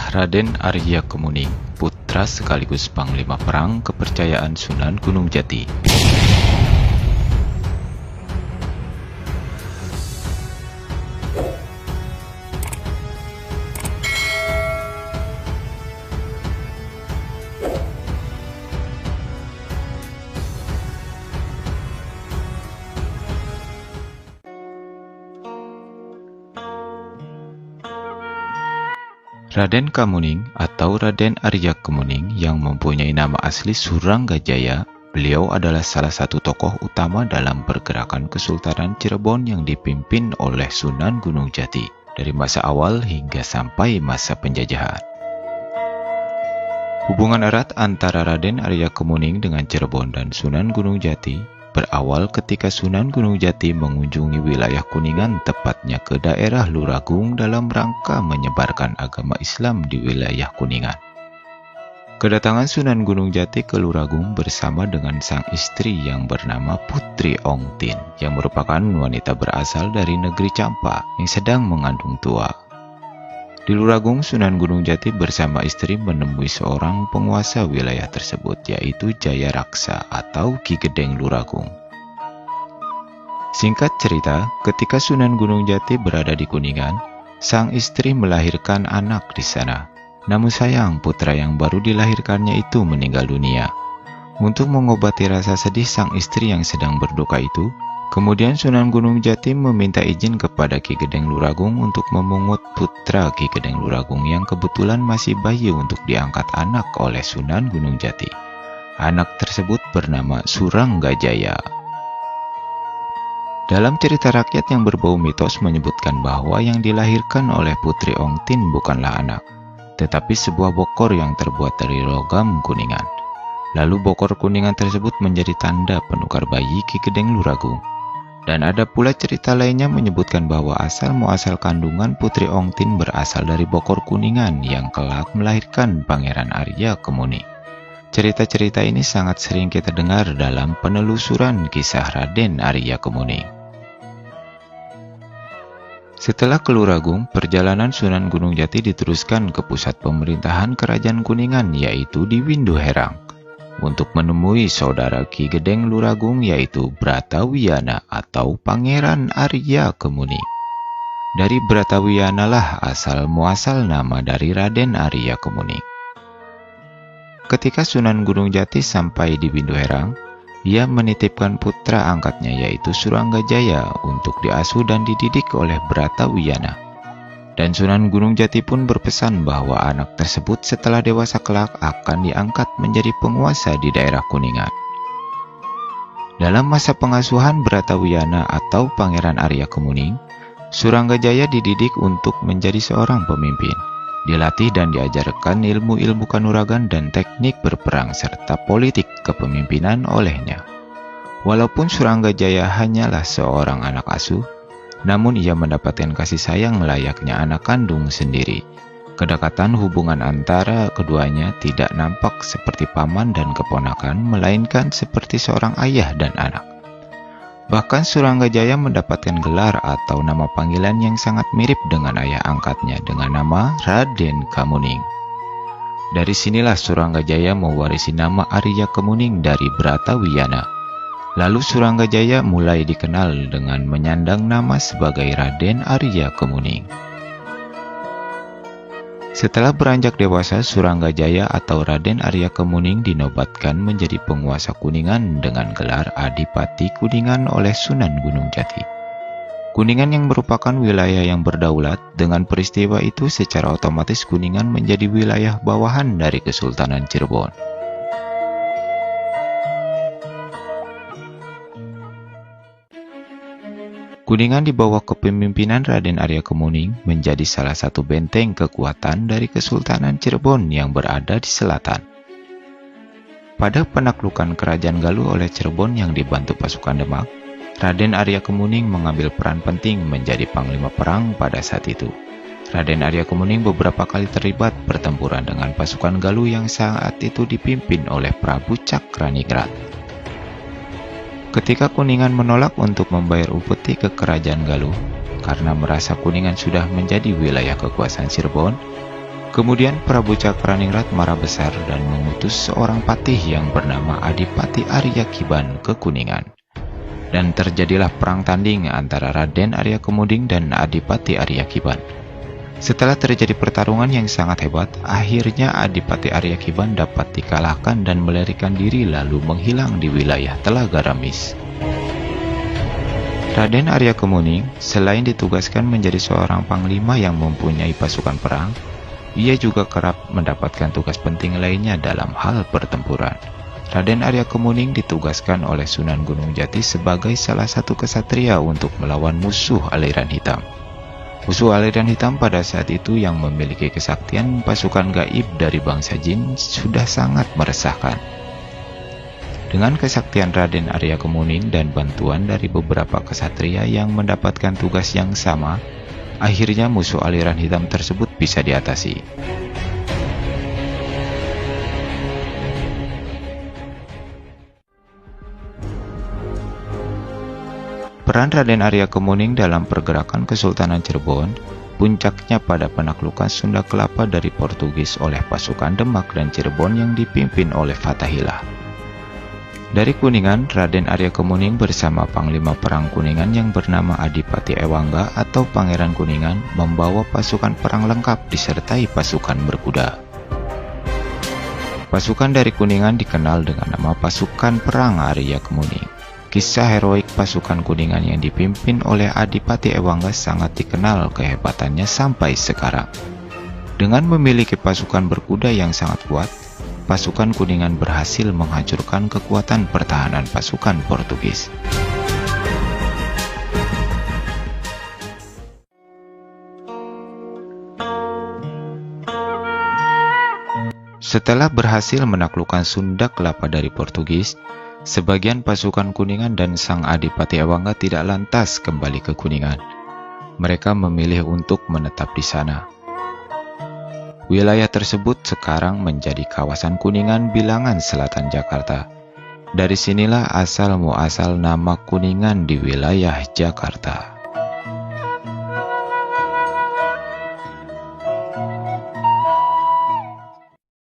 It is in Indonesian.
adalah Raden Arya Kemuning, putra sekaligus panglima perang kepercayaan Sunan Gunung Jati. Raden Kamuning atau Raden Arya Kemuning yang mempunyai nama asli Suranggajaya, beliau adalah salah satu tokoh utama dalam pergerakan Kesultanan Cirebon yang dipimpin oleh Sunan Gunung Jati dari masa awal hingga sampai masa penjajahan. Hubungan erat antara Raden Arya Kemuning dengan Cirebon dan Sunan Gunung Jati berawal ketika Sunan Gunung Jati mengunjungi wilayah Kuningan, tepatnya ke daerah Luragung dalam rangka menyebarkan agama Islam di wilayah Kuningan. Kedatangan Sunan Gunung Jati ke Luragung bersama dengan sang istri yang bernama Putri Ongtin, yang merupakan wanita berasal dari negeri Campa yang sedang mengandung tua. Di Luragung, Sunan Gunung Jati bersama istri menemui seorang penguasa wilayah tersebut, yaitu Jaya Raksa atau Ki Gedeng Luragung. Singkat cerita, ketika Sunan Gunung Jati berada di Kuningan, sang istri melahirkan anak di sana. Namun sayang, putra yang baru dilahirkannya itu meninggal dunia. Untuk mengobati rasa sedih sang istri yang sedang berduka itu, kemudian Sunan Gunung Jati meminta izin kepada Ki Gedeng Luragung untuk memungut putra Ki Gedeng Luragung yang kebetulan masih bayi untuk diangkat anak oleh Sunan Gunung Jati. Anak tersebut bernama Suranggajaya. Dalam cerita rakyat yang berbau mitos menyebutkan bahwa yang dilahirkan oleh Putri Ongtin bukanlah anak, tetapi sebuah bokor yang terbuat dari logam kuningan. Lalu bokor kuningan tersebut menjadi tanda penukar bayi Ki Gedeng Luragung. Dan ada pula cerita lainnya menyebutkan bahwa asal-muasal kandungan Putri Ongtin berasal dari bokor kuningan yang kelak melahirkan Pangeran Arya Kemuning. Cerita-cerita ini sangat sering kita dengar dalam penelusuran kisah Raden Arya Kemuning. Setelah ke Luragung, perjalanan Sunan Gunung Jati diteruskan ke pusat pemerintahan Kerajaan Kuningan, yaitu di Winduherang, untuk menemui saudara Ki Gedeng Luragung, yaitu Bratawiyana atau Pangeran Arya Kemuning. Dari Bratawiyana lah asal-muasal nama dari Raden Arya Kemuning. Ketika Sunan Gunung Jati sampai di Winduherang, ia menitipkan putra angkatnya yaitu Suranggajaya untuk diasuh dan dididik oleh Bratawiyana. Dan Sunan Gunung Jati pun berpesan bahwa anak tersebut setelah dewasa kelak akan diangkat menjadi penguasa di daerah Kuningan. Dalam masa pengasuhan Bratawiyana atau Pangeran Arya Kemuning, Suranggajaya dididik untuk menjadi seorang pemimpin. Dilatih dan diajarkan ilmu-ilmu kanuragan dan teknik berperang serta politik kepemimpinan olehnya. Walaupun Suranggajaya hanyalah seorang anak asuh, namun ia mendapatkan kasih sayang layaknya anak kandung sendiri. Kedekatan hubungan antara keduanya tidak nampak seperti paman dan keponakan, melainkan seperti seorang ayah dan anak. Bahkan Suranggajaya mendapatkan gelar atau nama panggilan yang sangat mirip dengan ayah angkatnya dengan nama Raden Kamuning. Dari sinilah Suranggajaya mewarisi nama Arya Kemuning dari Bratawiyana. Lalu Suranggajaya mulai dikenal dengan menyandang nama sebagai Raden Arya Kemuning. Setelah beranjak dewasa, Suranggajaya atau Raden Arya Kemuning dinobatkan menjadi penguasa Kuningan dengan gelar Adipati Kuningan oleh Sunan Gunung Jati. Kuningan yang merupakan wilayah yang berdaulat, dengan peristiwa itu secara otomatis Kuningan menjadi wilayah bawahan dari Kesultanan Cirebon. Kuningan di bawah kepemimpinan Raden Arya Kemuning menjadi salah satu benteng kekuatan dari Kesultanan Cirebon yang berada di selatan. Pada penaklukan Kerajaan Galuh oleh Cirebon yang dibantu pasukan Demak, Raden Arya Kemuning mengambil peran penting menjadi panglima perang pada saat itu. Raden Arya Kemuning beberapa kali terlibat pertempuran dengan pasukan Galuh yang saat itu dipimpin oleh Prabu Cakraningrat. Ketika Kuningan menolak untuk membayar upeti ke Kerajaan Galuh karena merasa Kuningan sudah menjadi wilayah kekuasaan Cirebon, Kemudian Prabu Cakraningrat marah besar dan mengutus seorang patih yang bernama Adipati Arya Kiban ke Kuningan. Dan terjadilah perang tanding antara Raden Arya Kemuding dan Adipati Arya Kiban. Setelah terjadi pertarungan yang sangat hebat, akhirnya Adipati Arya Kiban dapat dikalahkan dan melarikan diri lalu menghilang di wilayah Telaga Ramis. Raden Arya Kemuning selain ditugaskan menjadi seorang panglima yang mempunyai pasukan perang, ia juga kerap mendapatkan tugas penting lainnya dalam hal pertempuran. Raden Arya Kemuning ditugaskan oleh Sunan Gunung Jati sebagai salah satu kesatria untuk melawan musuh aliran hitam. Musuh aliran hitam pada saat itu yang memiliki kesaktian pasukan gaib dari bangsa jin sudah sangat meresahkan. Dengan kesaktian Raden Arya Kemuning dan bantuan dari beberapa kesatria yang mendapatkan tugas yang sama, akhirnya musuh aliran hitam tersebut bisa diatasi. Peran Raden Arya Kemuning dalam pergerakan Kesultanan Cirebon, puncaknya pada penaklukan Sunda Kelapa dari Portugis oleh pasukan Demak dan Cirebon yang dipimpin oleh Fathahillah. Dari Kuningan, Raden Arya Kemuning bersama Panglima Perang Kuningan yang bernama Adipati Ewangga atau Pangeran Kuningan membawa pasukan perang lengkap disertai pasukan berkuda. Pasukan dari Kuningan dikenal dengan nama Pasukan Perang Arya Kemuning. Kisah heroik pasukan Kuningan yang dipimpin oleh Adipati Ewangga sangat dikenal kehebatannya sampai sekarang. Dengan memiliki pasukan berkuda yang sangat kuat, pasukan Kuningan berhasil menghancurkan kekuatan pertahanan pasukan Portugis. Setelah berhasil menaklukkan Sunda Kelapa dari Portugis, sebagian pasukan Kuningan dan Sang Adipati Ewangga tidak lantas kembali ke Kuningan. Mereka memilih untuk menetap di sana. Wilayah tersebut sekarang menjadi kawasan Kuningan bilangan selatan Jakarta. Dari sinilah asal muasal nama Kuningan di wilayah Jakarta.